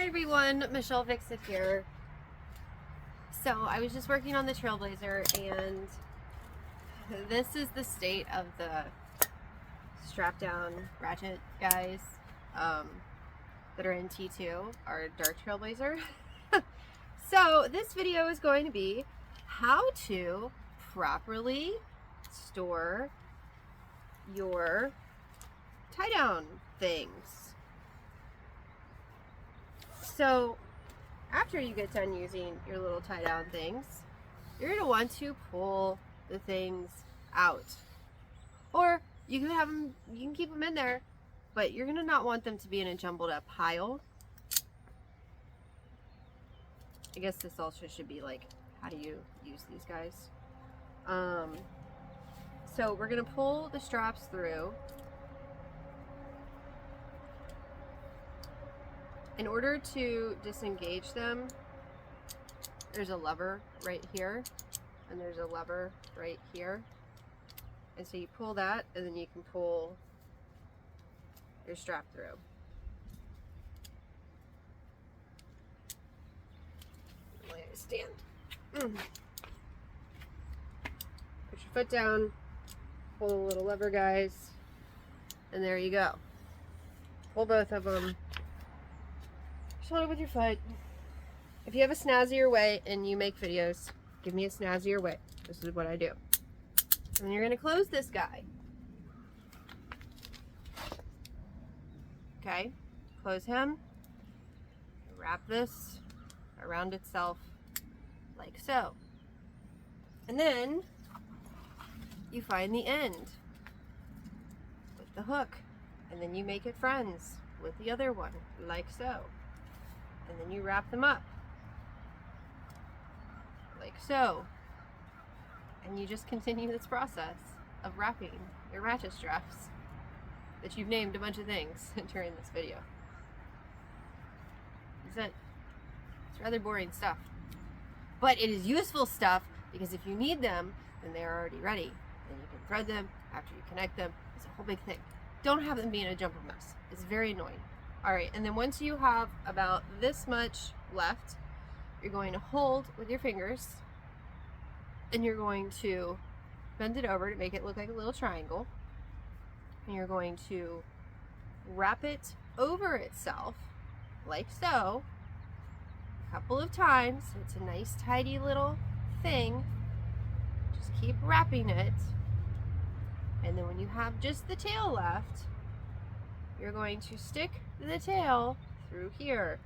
everyone, Michelle Fix-It here. So I was just working on the Trailblazer, and this is the state of the strap-down Ratchet guys that are in T2, our dark Trailblazer. So this video is going to be how to properly store your tie-down things. So after you get done using your little tie-down things, you're going to want to pull the things out. Or you can have them, you can keep them in there, but you're going to not want them to be in a jumbled up pile. I guess this also should be like, how do you use these guys? So we're going to pull the straps through. In order to disengage them, there's a lever right here, and there's a lever right here. And so you pull that, and then you can pull your strap through. Lay it stand. Put your foot down, pull the little lever, guys, and there you go. Pull both of them. Hold it with your foot. If you have a snazzier way and you make videos, give me a snazzier way. This is what I do. And you're going to close this guy. Okay, close him. Wrap this around itself like so. And then you find the end with the hook. And then you make it friends with the other one like so. And then you wrap them up like so, and you just continue this process of wrapping your ratchet straps that you've named a bunch of things during this video. That's it. It's rather boring stuff, but it is useful stuff because if you need them, then they are already ready. Then you can thread them after you connect them. It's a whole big thing. Don't have them be in a jumbled mess. It's very annoying. Alright, and then once you have about this much left, you're going to hold with your fingers, and you're going to bend it over to make it look like a little triangle, and you're going to wrap it over itself, like so, a couple of times. It's a nice tidy little thing. Just keep wrapping it, and then when you have just the tail left, you're going to stick the tail through here.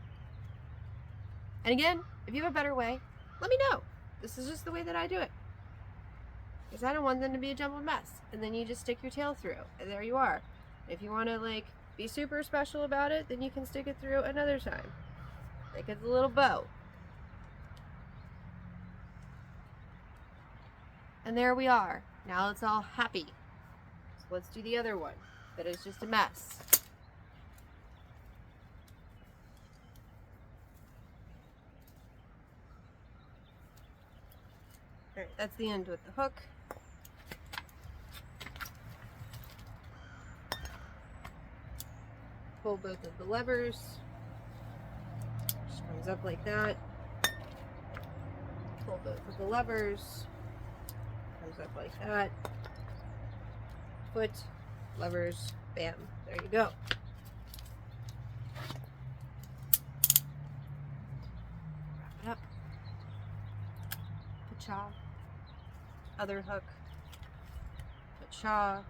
And again, if you have a better way, let me know. This is just the way that I do it, because I don't want them to be a jumbled mess. And then you just stick your tail through, and there you are. If you want to like be super special about it, then you can stick it through another time, like it's a little bow. And there we are. Now it's all happy. So let's do the other one that is just a mess. Alright, that's the end with the hook. Pull both of the levers. Just comes up like that. Pull both of the levers. Comes up like that. Foot, levers, bam. There you go. Wrap it up. Cha. Other hook, cha.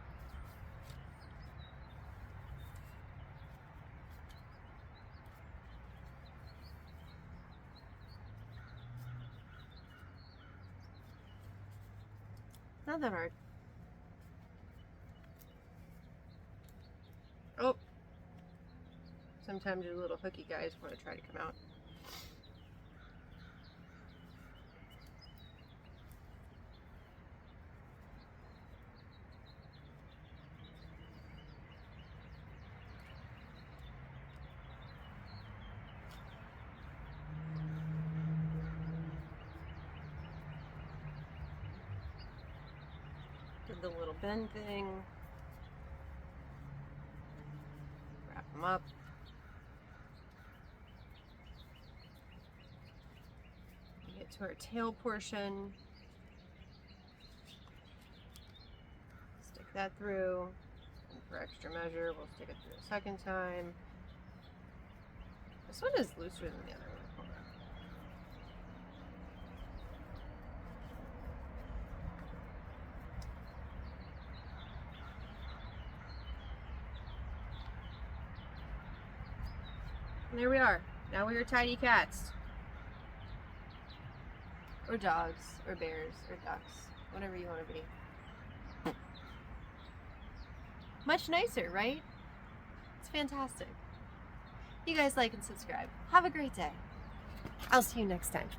Not that hard. Oh, sometimes your little hooky guys want to try to come out. The little bend thing, wrap them up, to our tail portion. Stick that through. And for extra measure, we'll stick it through a second time. This one is looser than the other one. Hold on. And there we are. Now we are tiny cats. Or dogs, or bears, or ducks. Whatever you want to be. Much nicer, right? It's fantastic. You guys like and subscribe. Have a great day. I'll see you next time.